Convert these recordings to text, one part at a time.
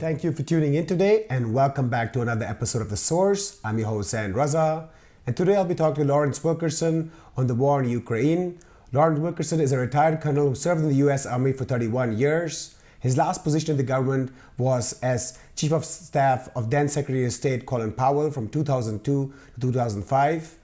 Thank you for tuning in today and welcome back to another episode of The Source. I'm your host, Zain Raza, and today I'll be talking to Lawrence Wilkerson on the war in Ukraine. Lawrence Wilkerson is a retired colonel who served in the US Army for 31 years. His last position in the government was as Chief of Staff of then Secretary of State Colin Powell from 2002 to 2005.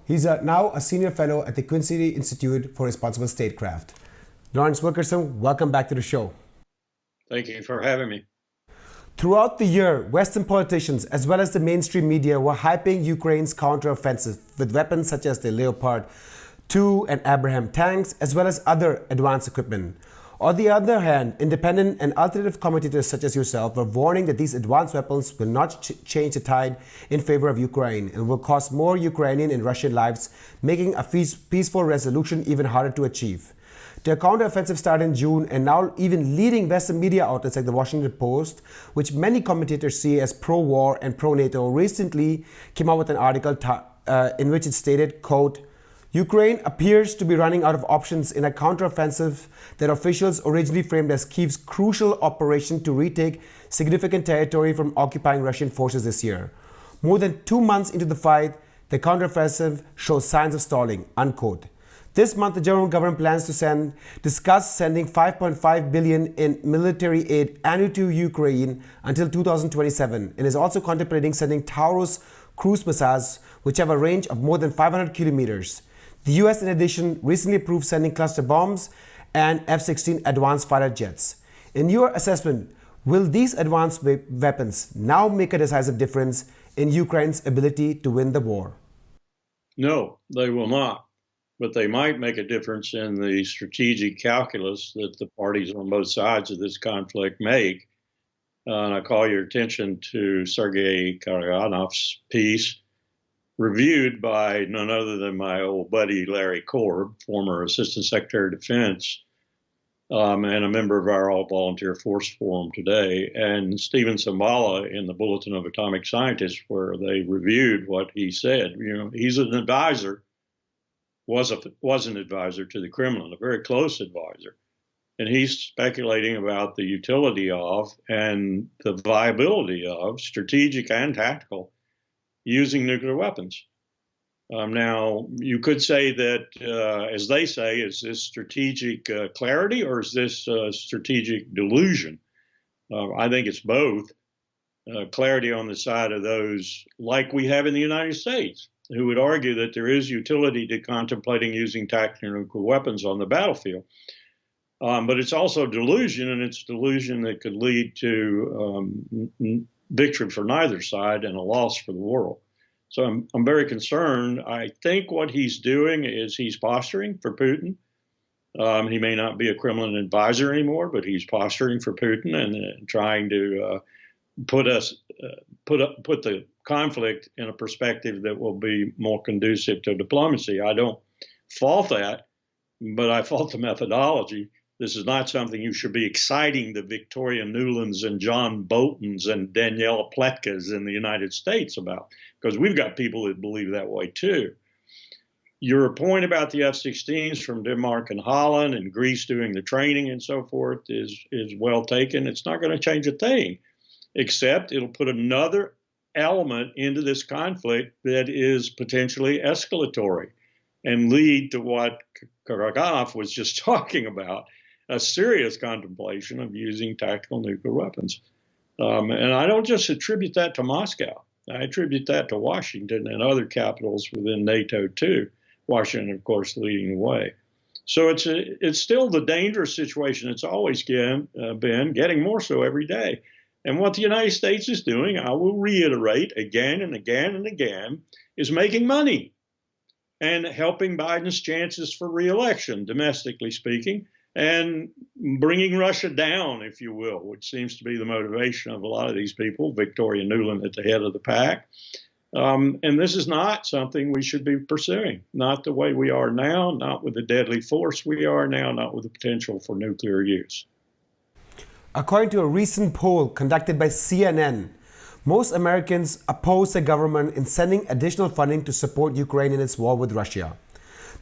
He's now a senior fellow at the Quincy Institute for Responsible Statecraft. Lawrence Wilkerson, welcome back to the show. Thank you for having me. Throughout the year, Western politicians as well as the mainstream media were hyping Ukraine's counteroffensive with weapons such as the Leopard 2 and Abraham tanks, as well as other advanced equipment. On the other hand, independent and alternative commentators such as yourself were warning that these advanced weapons will not change the tide in favor of Ukraine and will cost more Ukrainian and Russian lives, making a peaceful resolution even harder to achieve. The counteroffensive started in June, and now even leading Western media outlets like the Washington Post, which many commentators see as pro-war and pro-NATO, recently came out with an article in which it stated, quote, Ukraine appears to be running out of options in a counteroffensive that officials originally framed as Kyiv's crucial operation to retake significant territory from occupying Russian forces this year. More than 2 months into the fight, the counteroffensive shows signs of stalling, unquote. This month, the German government plans to discuss sending $5.5 billion in military aid annually to Ukraine until 2027, and is also contemplating sending Taurus cruise missiles, which have a range of more than 500 kilometers. The US, in addition, recently approved sending cluster bombs and F-16 advanced fighter jets. In your assessment, will these advanced weapons now make a decisive difference in Ukraine's ability to win the war? No, they will not. But they might make a difference in the strategic calculus that the parties on both sides of this conflict make. And I call your attention to Sergei Karyanov's piece, reviewed by none other than my old buddy Larry Korb, former Assistant Secretary of Defense, and a member of our all-volunteer force forum today, and Stephen Sambala in the Bulletin of Atomic Scientists, where they reviewed what he said. You know, he's an advisor. Was an advisor to the Kremlin, a very close advisor. And he's speculating about the utility of and the viability of, strategic and tactical, using nuclear weapons. Now, you could say that, as they say, is this strategic clarity or is this strategic delusion? I think it's both. Clarity on the side of those like we have in the United States, who would argue that there is utility to contemplating using tactical nuclear weapons on the battlefield. But it's also delusion, and it's delusion that could lead to victory for neither side and a loss for the world. So I'm very concerned. I think what he's doing is he's posturing for Putin. He may not be a Kremlin advisor anymore, but he's posturing for Putin and trying to put the conflict in a perspective that will be more conducive to diplomacy. I don't fault that, but I fault the methodology. This is not something you should be exciting the Victoria Nulands and John Boltons and Daniela Pletkas in the United States about, because we've got people that believe that way too. Your point about the F-16s from Denmark and Holland and Greece doing the training and so forth is well taken. It's not going to change a thing, except it'll put another element into this conflict that is potentially escalatory and lead to what Karaganov was just talking about, a serious contemplation of using tactical nuclear weapons. And I don't just attribute that to Moscow. I attribute that to Washington and other capitals within NATO too. Washington, of course, leading the way. So it's still the dangerous situation it's always been, getting more so every day. And what the United States is doing, I will reiterate again and again and again, is making money and helping Biden's chances for reelection, domestically speaking, and bringing Russia down, if you will, which seems to be the motivation of a lot of these people, Victoria Nuland at the head of the pack. And this is not something we should be pursuing, not the way we are now, not with the deadly force we are now, not with the potential for nuclear use. According to a recent poll conducted by CNN, most Americans oppose the government in sending additional funding to support Ukraine in its war with Russia.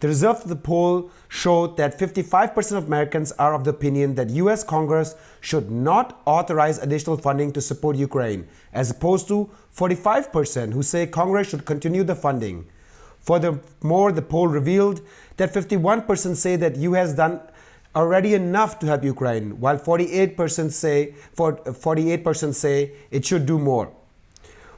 The results of the poll showed that 55% of Americans are of the opinion that US Congress should not authorize additional funding to support Ukraine, as opposed to 45% who say Congress should continue the funding. Furthermore, the poll revealed that 51% say that US has done already enough to help Ukraine, while 48% say it should do more.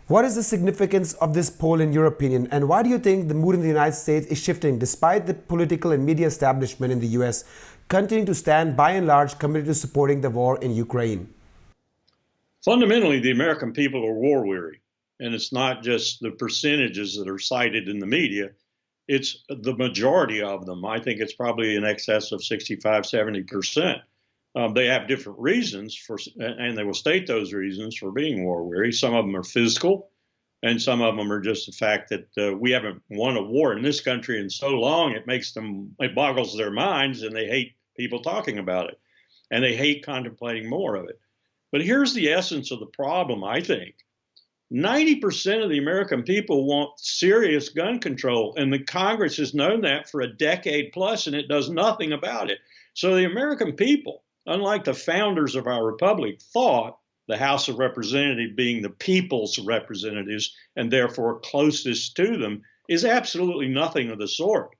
What is the significance of this poll in your opinion, and why do you think the mood in the United States is shifting despite the political and media establishment in the US continuing to stand by and large committed to supporting the war in Ukraine? Fundamentally, the American people are war weary, and it's not just the percentages that are cited in the media. It's the majority of them. I think it's probably in excess of 65, 70%. They have different reasons and they will state those reasons for being war weary. Some of them are physical, and some of them are just the fact that we haven't won a war in this country in so long, it boggles their minds, and they hate people talking about it, and they hate contemplating more of it. But here's the essence of the problem, I think. 90% of the American people want serious gun control, and the Congress has known that for a decade plus, and it does nothing about it. So the American people, unlike the founders of our republic, thought the House of Representatives, being the people's representatives and therefore closest to them, is absolutely nothing of the sort.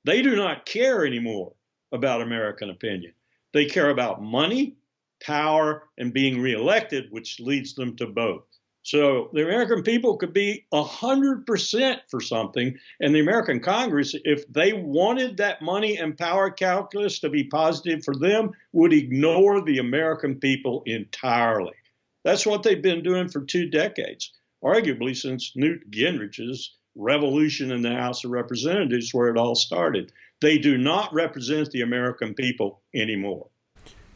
They do not care anymore about American opinion. They care about money, power, and being reelected, which leads them to both. So the American people could be 100% for something, and the American Congress, if they wanted that money and power calculus to be positive for them, would ignore the American people entirely. That's what they've been doing for 2 decades, arguably since Newt Gingrich's revolution in the House of Representatives, where it all started. They do not represent the American people anymore.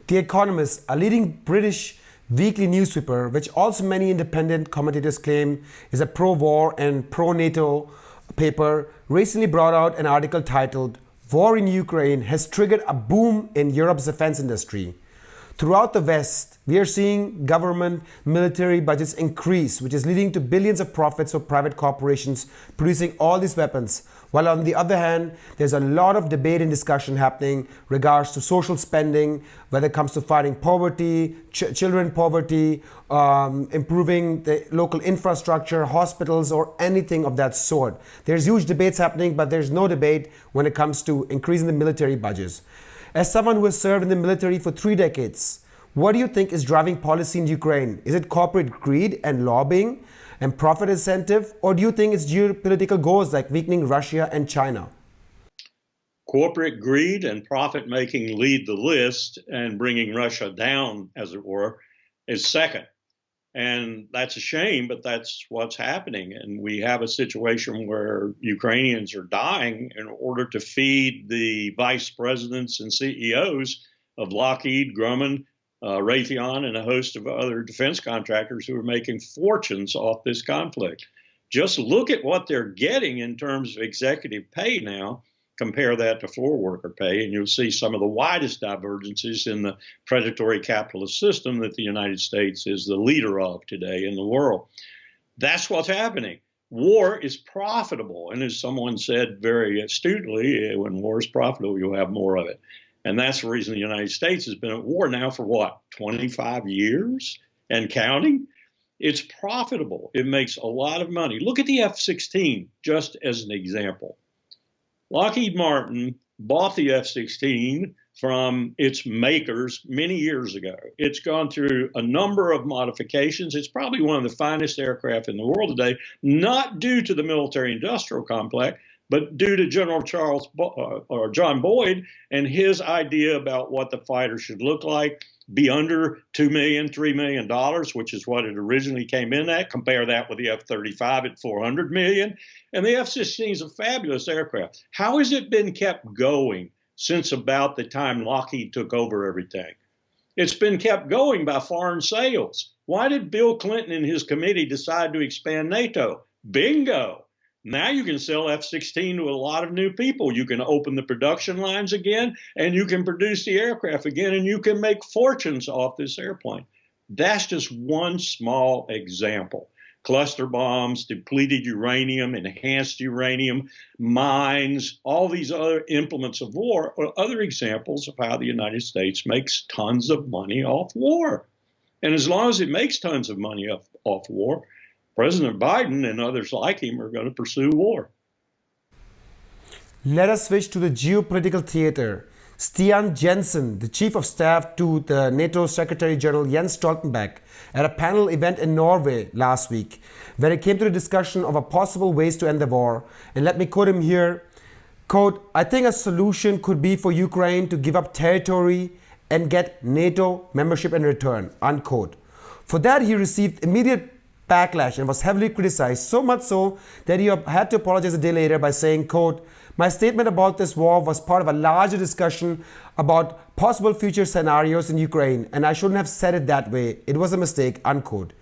The Economist, a leading British weekly newspaper, which also many independent commentators claim is a pro-war and pro-NATO paper, recently brought out an article titled "War in Ukraine has triggered a boom in Europe's defense industry." Throughout the West, we are seeing government military budgets increase, which is leading to billions of profits for private corporations producing all these weapons. While on the other hand, there's a lot of debate and discussion happening regards to social spending, whether it comes to fighting poverty, children poverty, improving the local infrastructure, hospitals, or anything of that sort. There's huge debates happening, but there's no debate when it comes to increasing the military budgets. As someone who has served in the military for 3 decades, what do you think is driving policy in Ukraine? Is it corporate greed and lobbying and profit incentive, or do you think it's geopolitical goals like weakening Russia and China? Corporate greed and profit making lead the list, and bringing Russia down, as it were, is second. And that's a shame, but that's what's happening. And we have a situation where Ukrainians are dying in order to feed the vice presidents and CEOs of Lockheed, Grumman, Raytheon, and a host of other defense contractors who are making fortunes off this conflict. Just look at what they're getting in terms of executive pay now. Compare that to floor worker pay, and you'll see some of the widest divergences in the predatory capitalist system that the United States is the leader of today in the world. That's what's happening. War is profitable, and as someone said very astutely, when war is profitable, you'll have more of it. And that's the reason the United States has been at war now for what, 25 years and counting? It's profitable. It makes a lot of money. Look at the F-16, just as an example. Lockheed Martin bought the F-16 from its makers many years ago. It's gone through a number of modifications. It's probably one of the finest aircraft in the world today, not due to the military-industrial complex, but due to General John Boyd and his idea about what the fighter should look like, be under $2 million, $3 million, which is what it originally came in at. Compare that with the F-35 at $400 million. And the F-16 is a fabulous aircraft. How has it been kept going since about the time Lockheed took over everything? It's been kept going by foreign sales. Why did Bill Clinton and his committee decide to expand NATO? Bingo! Now you can sell F-16 to a lot of new people. You can open the production lines again, and you can produce the aircraft again, and you can make fortunes off this airplane. That's just one small example. cluster bombs, depleted uranium, enhanced uranium, mines, all these other implements of war are other examples of how the United States makes tons of money off war. And as long as it makes tons of money off war, President Biden and others like him are going to pursue war. Let us switch to the geopolitical theater. Stian Jensen, the chief of staff to the NATO Secretary General Jens Stoltenberg, at a panel event in Norway last week, where it came to the discussion of a possible ways to end the war. And let me quote him here, quote, "I think a solution could be for Ukraine to give up territory and get NATO membership in return," unquote. For that, he received immediate backlash and was heavily criticized, so much so that he had to apologize a day later by saying, quote, "My statement about this war was part of a larger discussion about possible future scenarios in Ukraine, and I shouldn't have said it that way. It was a mistake," unquote.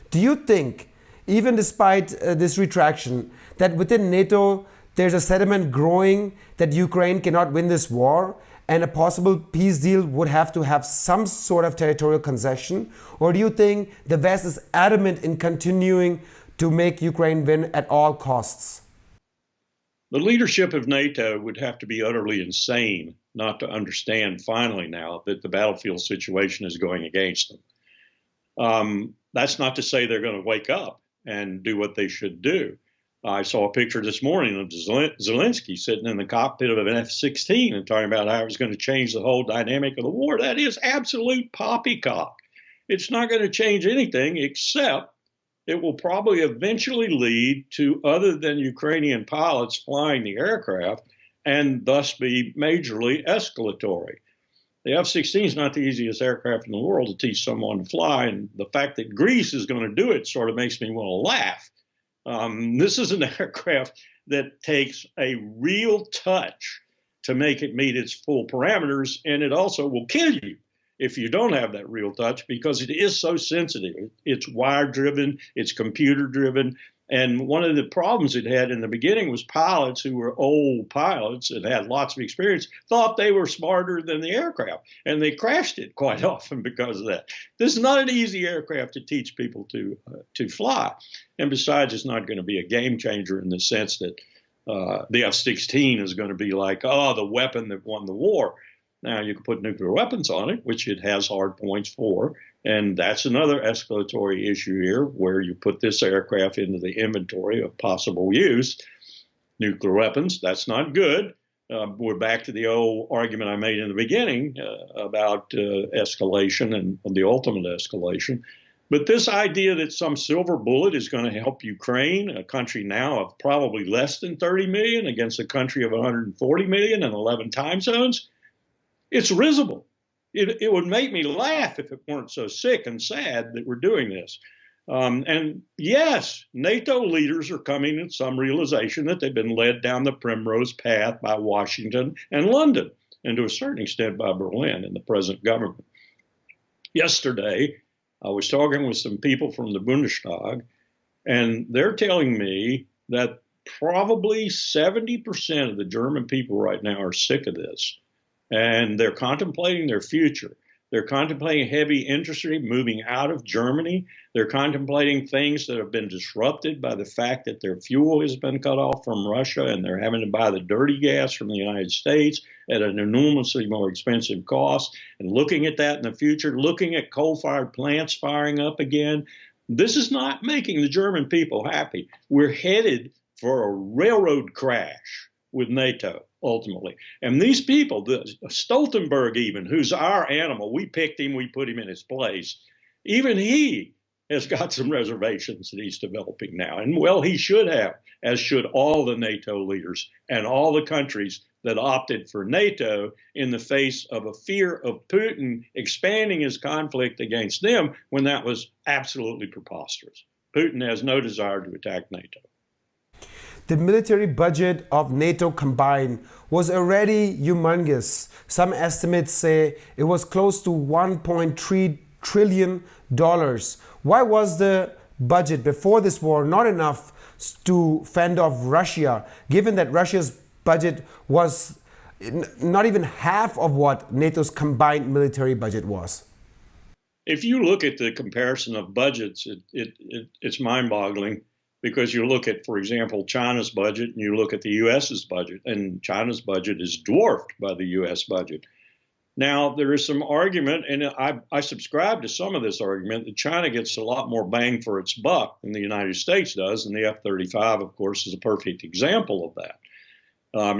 Do you think, even despite this retraction, that within NATO there's a sentiment growing that Ukraine cannot win this war and a possible peace deal would have to have some sort of territorial concession? Or do you think the West is adamant in continuing to make Ukraine win at all costs? The leadership of NATO would have to be utterly insane not to understand finally now that the battlefield situation is going against them. That's not to say they're going to wake up and do what they should do. I saw a picture this morning of Zelensky sitting in the cockpit of an F-16 and talking about how it was going to change the whole dynamic of the war. That is absolute poppycock. It's not going to change anything except it will probably eventually lead to other than Ukrainian pilots flying the aircraft and thus be majorly escalatory. The F-16 is not the easiest aircraft in the world to teach someone to fly, and the fact that Greece is going to do it sort of makes me want to laugh. This is an aircraft that takes a real touch to make it meet its full parameters, and it also will kill you if you don't have that real touch because it is so sensitive. It's wire-driven, it's computer-driven, and one of the problems it had in the beginning was pilots who were old pilots and had lots of experience thought they were smarter than the aircraft, and they crashed it quite often because of that. This is not an easy aircraft to teach people to fly, and besides, it's not going to be a game changer in the sense that the F-16 is going to be like, oh, the weapon that won the war. Now, you can put nuclear weapons on it, which it has hard points for, and that's another escalatory issue here, where you put this aircraft into the inventory of possible use. Nuclear weapons, that's not good. We're back to the old argument I made in the beginning about escalation and the ultimate escalation. But this idea that some silver bullet is going to help Ukraine, a country now of probably less than 30 million against a country of 140 million in 11 time zones, it's risible. It would make me laugh if it weren't so sick and sad that we're doing this. And yes, NATO leaders are coming to some realization that they've been led down the primrose path by Washington and London, and to a certain extent by Berlin and the present government. Yesterday, I was talking with some people from the Bundestag, and they're telling me that probably 70% of the German people right now are sick of this. And they're contemplating their future. They're contemplating heavy industry moving out of Germany. They're contemplating things that have been disrupted by the fact that their fuel has been cut off from Russia and they're having to buy the dirty gas from the United States at an enormously more expensive cost. And looking at that in the future, looking at coal-fired plants firing up again, this is not making the German people happy. We're headed for a railroad crash with NATO, ultimately. And these people, Stoltenberg even, who's our animal, we picked him, we put him in his place, even he has got some reservations that he's developing now. And well, he should have, as should all the NATO leaders and all the countries that opted for NATO in the face of a fear of Putin expanding his conflict against them when that was absolutely preposterous. Putin has no desire to attack NATO. The military budget of NATO combined was already humongous. Some estimates say it was close to $1.3 trillion. Why was the budget before this war not enough to fend off Russia, given that Russia's budget was not even half of what NATO's combined military budget was? if you look at the comparison of budgets, it's mind-boggling, because you look at, for example, China's budget and you look at the U.S.'s budget, and China's budget is dwarfed by the U.S. budget. Now, there is some argument, and I subscribe to some of this argument, that China gets a lot more bang for its buck than the United States does, and the F-35, of course, is a perfect example of that.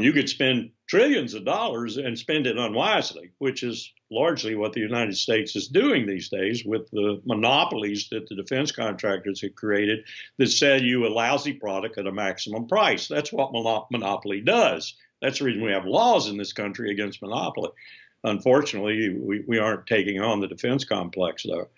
You could spend trillions of dollars and spend it unwisely, which is largely what the United States is doing these days with the monopolies that the defense contractors have created that sell you a lousy product at a maximum price. That's what monopoly does. That's the reason we have laws in this country against monopoly. Unfortunately, we aren't taking on the defense complex, though.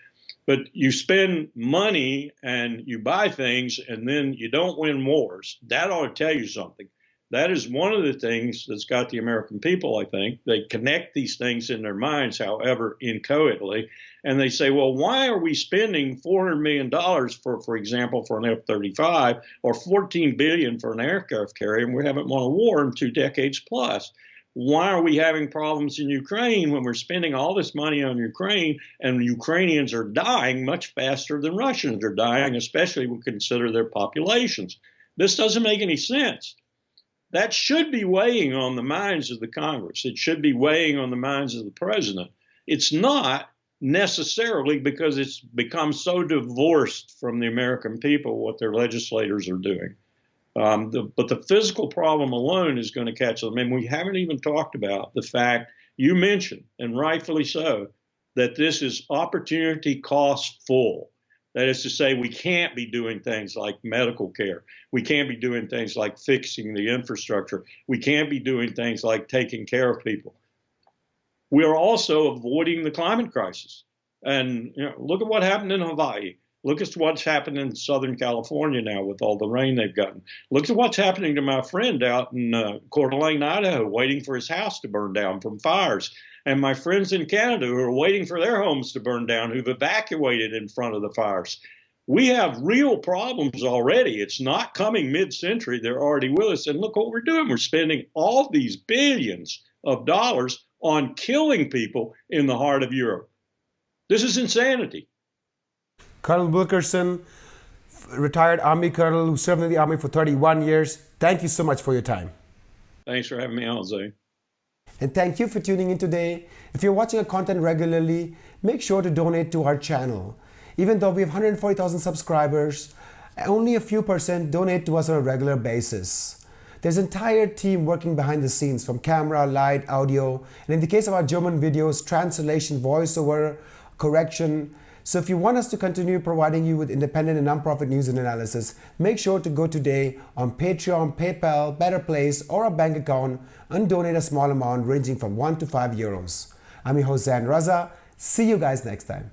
But you spend money and you buy things and then you don't win wars. That ought to tell you something. That is one of the things that's got the American people, I think. They connect these things in their minds, however, inchoately, and they say, well, why are we spending $400 million, for example, for an F-35, or $14 billion for an aircraft carrier, and we haven't won a war in 2 decades plus? Why are we having problems in Ukraine when we're spending all this money on Ukraine and Ukrainians are dying much faster than Russians are dying, especially when we consider their populations? This doesn't make any sense. That should be weighing on the minds of the Congress. It should be weighing on the minds of the president. It's not necessarily because it's become so divorced from the American people what their legislators are doing. But the physical problem alone is going to catch them. And we haven't even talked about the fact you mentioned, and rightfully so, that this is opportunity cost full. That is to say, we can't be doing things like medical care. We can't be doing things like fixing the infrastructure. We can't be doing things like taking care of people. We are also avoiding the climate crisis. And look at what happened in Hawaii. Look at what's happened in Southern California now with all the rain they've gotten. Look at what's happening to my friend out in Coeur d'Alene, Idaho, waiting for his house to burn down from fires. And my friends in Canada who are waiting for their homes to burn down, who've evacuated in front of the fires. We have real problems already. It's not coming mid-century. They're already with us. And look what we're doing. We're spending all these billions of dollars on killing people in the heart of Europe. This is insanity. Colonel Wilkerson, retired Army colonel who served in the Army for 31 years. Thank you so much for your time. Thanks for having me on, Zay. And thank you for tuning in today. If you're watching our content regularly, make sure to donate to our channel. Even though we have 140,000 subscribers, only a few % donate to us on a regular basis. There's an entire team working behind the scenes, from camera, light, audio, and in the case of our German videos, translation, voiceover, correction. So if you want us to continue providing you with independent and non-profit news and analysis, make sure to go today on Patreon, PayPal, Better Place, or a bank account and donate a small amount ranging from €1 to €5. I'm your host, Zan Raza. See you guys next time.